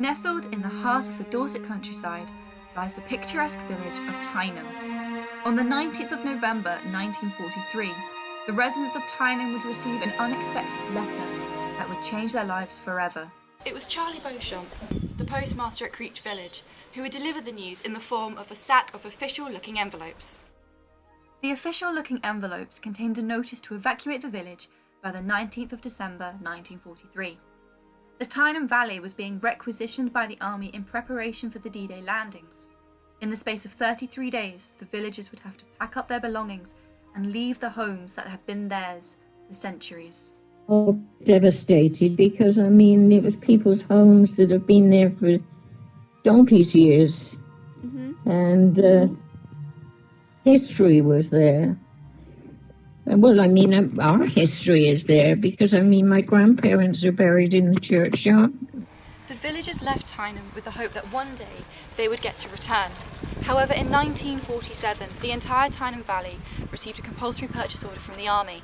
Nestled in the heart of the Dorset countryside lies the picturesque village of Tyneham. On the 19th of November 1943, the residents of Tyneham would receive an unexpected letter that would change their lives forever. It was Charlie Beauchamp, the postmaster at Creech Village, who would deliver the news in the form of a sack of official-looking envelopes. The official-looking envelopes contained a notice to evacuate the village by the 19th of December 1943. The Tyneham Valley was being requisitioned by the army in preparation for the D-Day landings. In the space of 33 days, the villagers would have to pack up their belongings and leave the homes that had been theirs for centuries. Oh, devastated, because it was people's homes that have been there for donkey's years. And history was there. Well, our history is there because, my grandparents are buried in the churchyard. The villagers left Tyneham with the hope that one day they would get to return. However, in 1947, the entire Tyneham Valley received a compulsory purchase order from the army.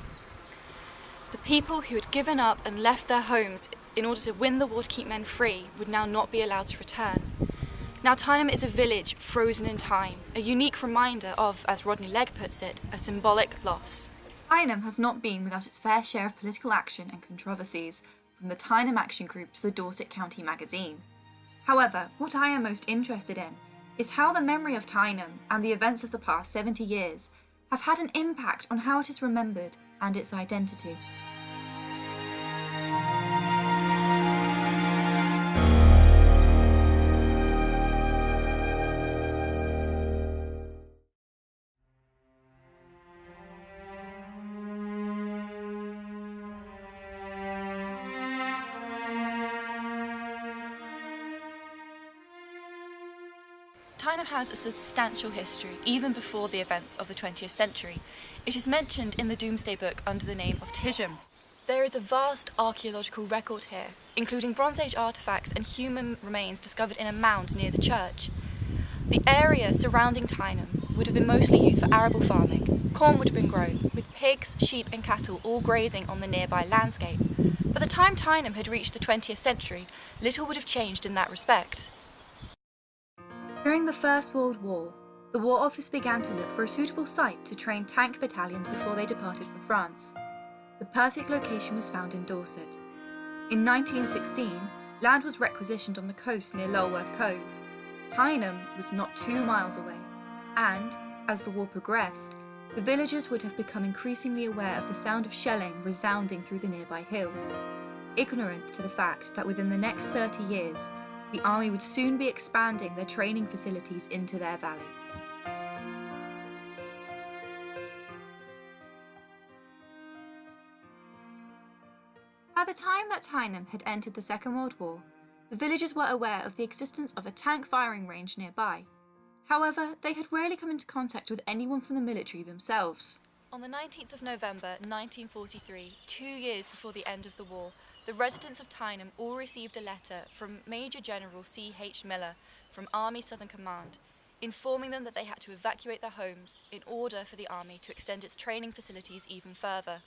The people who had given up and left their homes in order to win the war to keep men free would now not be allowed to return. Now, Tyneham is a village frozen in time, a unique reminder of, as Rodney Legg puts it, a symbolic loss. Tyneham has not been without its fair share of political action and controversies, from the Tyneham Action Group to the Dorset County magazine. However, what I am most interested in is how the memory of Tyneham and the events of the past 70 years have had an impact on how it is remembered and its identity. Tyneham has a substantial history, even before the events of the 20th century. It is mentioned in the Domesday Book under the name of Tyneham. There is a vast archaeological record here, including Bronze Age artefacts and human remains discovered in a mound near the church. The area surrounding Tyneham would have been mostly used for arable farming. Corn would have been grown, with pigs, sheep and cattle all grazing on the nearby landscape. By the time Tyneham had reached the 20th century, little would have changed in that respect. During the First World War, the War Office began to look for a suitable site to train tank battalions before they departed for France. The perfect location was found in Dorset. In 1916, land was requisitioned on the coast near Lulworth Cove. Tyneham was not 2 miles away, and, as the war progressed, the villagers would have become increasingly aware of the sound of shelling resounding through the nearby hills, ignorant to the fact that within the next 30 years, the army would soon be expanding their training facilities into their valley. By the time that Tyneham had entered the Second World War, the villagers were aware of the existence of a tank firing range nearby. However, they had rarely come into contact with anyone from the military themselves. On the 19th of November 1943, 2 years before the end of the war, the residents of Tyneham all received a letter from Major-General C.H. from Army Southern Command, informing them that they had to evacuate their homes in order for the army to extend its training facilities even further.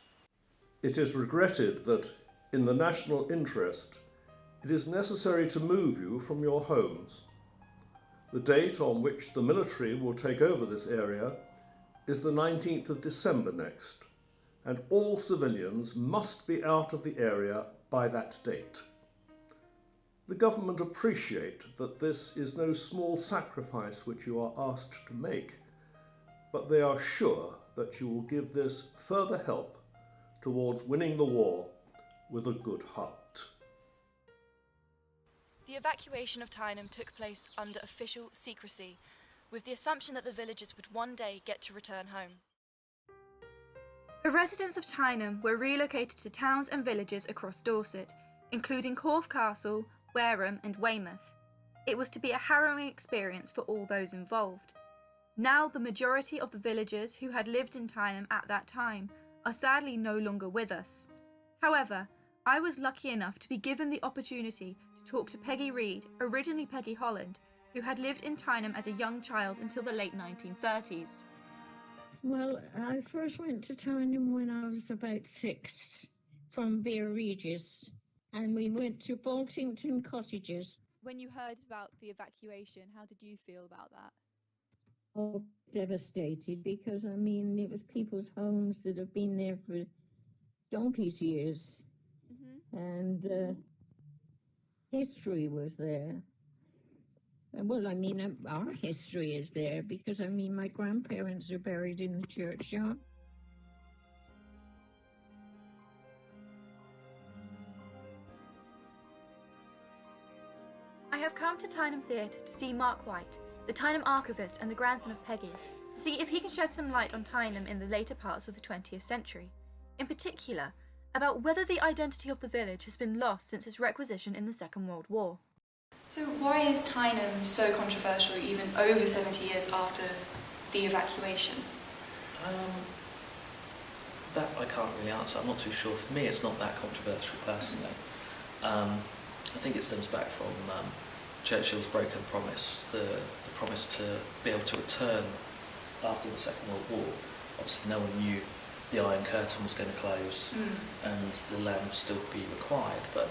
It is regretted that, in the national interest, it is necessary to move you from your homes. The date on which the military will take over this area is the 19th of December next, and all civilians must be out of the area by that date. The government appreciate that this is no small sacrifice which you are asked to make, but they are sure that you will give this further help towards winning the war with a good heart. The evacuation of Tyneham took place under official secrecy, with the assumption that the villagers would one day get to return home. The residents of Tyneham were relocated to towns and villages across Dorset, including Corfe Castle, Wareham and Weymouth. It was to be a harrowing experience for all those involved. Now the majority of the villagers who had lived in Tyneham at that time are sadly no longer with us. However, I was lucky enough to be given the opportunity to talk to Peggy Reed, originally Peggy Holland, who had lived in Tyneham as a young child until the late 1930s. Well, I first went to Tyneham when I was about 6 from Beer Regis, and we went to Boltington Cottages. When you heard about the evacuation, how did you feel about that? Oh, devastated, because I mean, it was people's homes that have been there for donkey's years, and history was there. Well, I mean, our history is there, because I mean, my grandparents are buried in the churchyard. I have come to Tyneham Theatre to see Mark White, the Tyneham archivist and the grandson of Peggy, to see if he can shed some light on Tyneham in the later parts of the 20th century, in particular, about whether the identity of the village has been lost since its requisition in the Second World War. So why is Tyneham so controversial even over 70 years after the evacuation? That I can't really answer. I'm not too sure. For me, it's not that controversial personally. I think it stems back from Churchill's broken promise, the promise to be able to return after the Second World War. Obviously no one knew the Iron Curtain was going to close and the land would still be required, but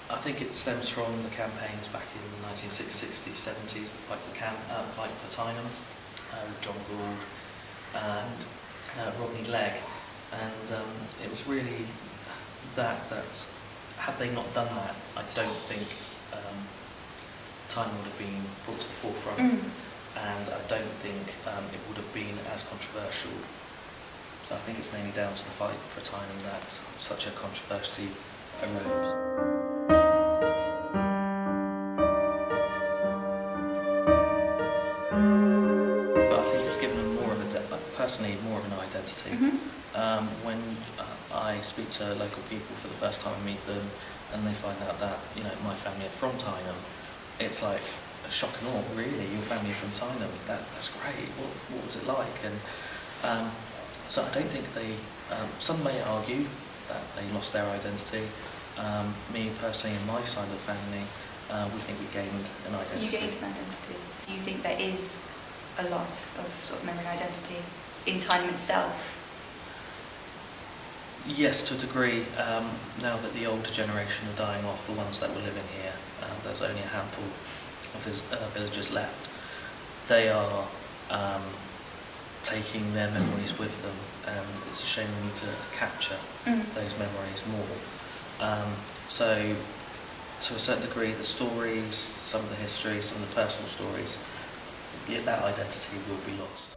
I think it stems from the campaigns back in the 1960s, 70s, the fight for Tyneham, with John Gould and Rodney Legg, and it was really that had they not done that, I don't think Tyneham would have been brought to the forefront, and I don't think it would have been as controversial. So I think it's mainly down to the fight for Tyneham that such a controversy arose. Personally, more of an identity. When I speak to local people for the first time and meet them, and they find out that my family are from Tyneham, it's like a shock and awe. Really, your family are from Tyneham? That's great. What was it like? And so I don't think they. Some may argue that they lost their identity. Me personally, and my side of the family, we think we gained an identity. You gained an identity. Do you think there is a loss of sort of memory and identity in Tyneham itself? Yes, to a degree. Now that the older generation are dying off, the ones that were living here, there's only a handful of villagers left. They are taking their memories with them, and it's a shame we need to capture those memories more. So, to a certain degree, the stories, some of the history, some of the personal stories, that identity will be lost.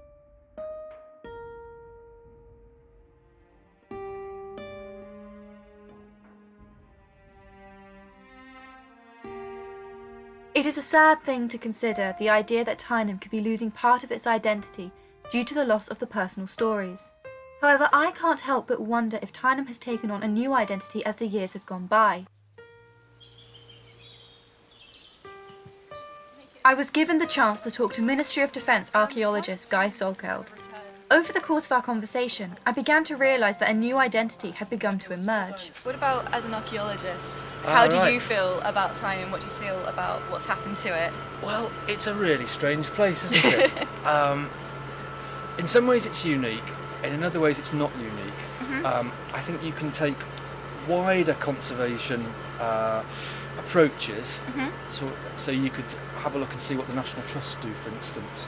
It is a sad thing to consider the idea that Tyneham could be losing part of its identity due to the loss of the personal stories. However, I can't help but wonder if Tyneham has taken on a new identity as the years have gone by. I was given the chance to talk to Ministry of Defence archaeologist Guy Solkeld. Over the course of our conversation, I began to realise that a new identity had begun to emerge. What about as an archaeologist? How do you feel about Tyneham? What do you feel about what's happened to it? Well, it's a really strange place, isn't it? In some ways it's unique, and in other ways it's not unique. I think you can take wider conservation approaches, so you could have a look and see what the National Trust do, for instance.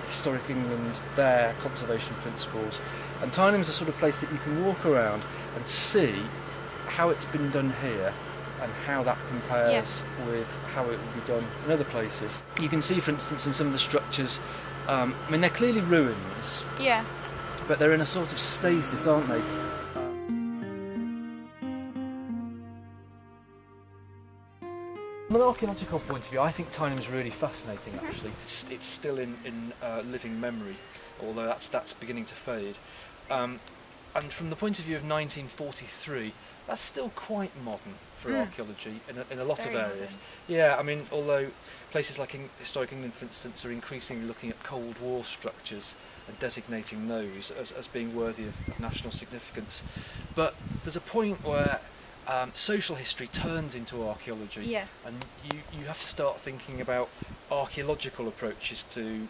Historic England, their conservation principles. And Tyneham is a sort of place that you can walk around and see how it's been done here and how that compares with how it would be done in other places. You can see, for instance, in some of the structures, I mean, they're clearly ruins, but they're in a sort of stasis, aren't they? From an archaeological point of view, I think Tyneham is really fascinating, actually. It's still in living memory, although that's beginning to fade. And from the point of view of 1943, that's still quite modern for archaeology in a lot of areas. Modern. Yeah, I mean, although places like Historic England, for instance, are increasingly looking at Cold War structures and designating those as being worthy of national significance. But there's a point where social history turns into archaeology, and you have to start thinking about archaeological approaches to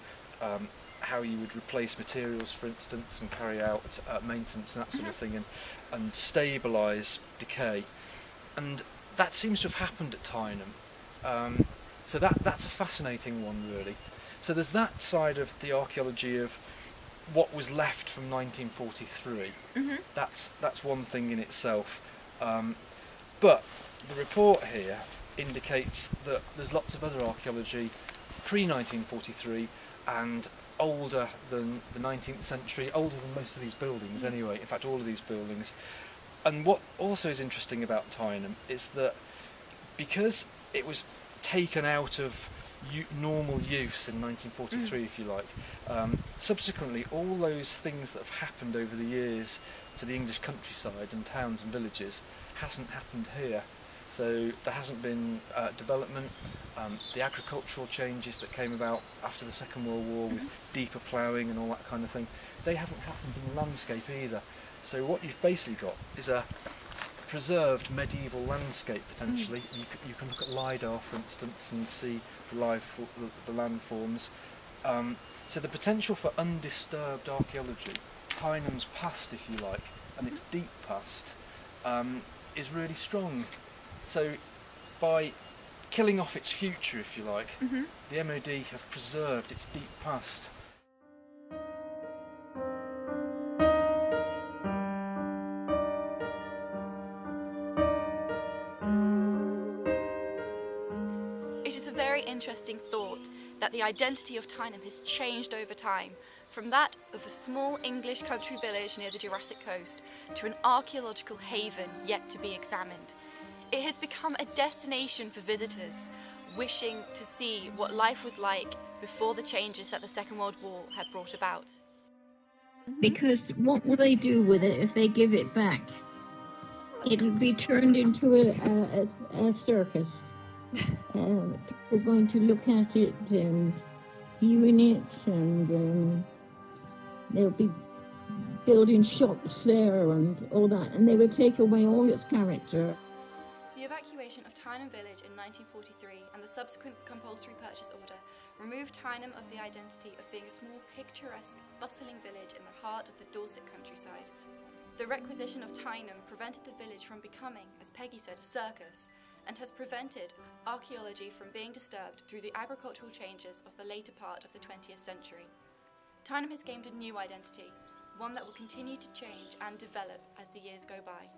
how you would replace materials, for instance, and carry out maintenance and that sort of thing, and stabilise decay. And that seems to have happened at Tyneham. So that's a fascinating one, really. So there's that side of the archaeology of what was left from 1943. That's one thing in itself. But the report here indicates that there's lots of other archaeology pre-1943 and older than the 19th century, older than most of these buildings anyway, in fact all of these buildings. And what also is interesting about Tyneham is that because it was taken out of normal use in 1943, if you like, subsequently all those things that have happened over the years to the English countryside and towns and villages hasn't happened here. So there hasn't been development. The agricultural changes that came about after the Second World War with deeper ploughing and all that kind of thing, they haven't happened in the landscape either. So what you've basically got is a preserved medieval landscape potentially. You can look at LiDAR, for instance, and see the landforms. So the potential for undisturbed archaeology, Tynham's past, if you like, and its deep past, is really strong. So by killing off its future, if you like, the MOD have preserved its deep past. It is a very interesting thought that the identity of Tyneham has changed over time, from that of a small English country village near the Jurassic coast to an archaeological haven yet to be examined. It has become a destination for visitors wishing to see what life was like before the changes that the Second World War had brought about. Because what will they do with it if they give it back? It'll be turned into a circus. People are going to look at it and viewing it, and they'll be building shops there and all that, and they will take away all its character. The evacuation of Tyneham village in 1943 and the subsequent compulsory purchase order removed Tyneham of the identity of being a small, picturesque, bustling village in the heart of the Dorset countryside. The requisition of Tyneham prevented the village from becoming, as Peggy said, a circus, and has prevented archaeology from being disturbed through the agricultural changes of the later part of the 20th century. Tyneham has gained a new identity, one that will continue to change and develop as the years go by.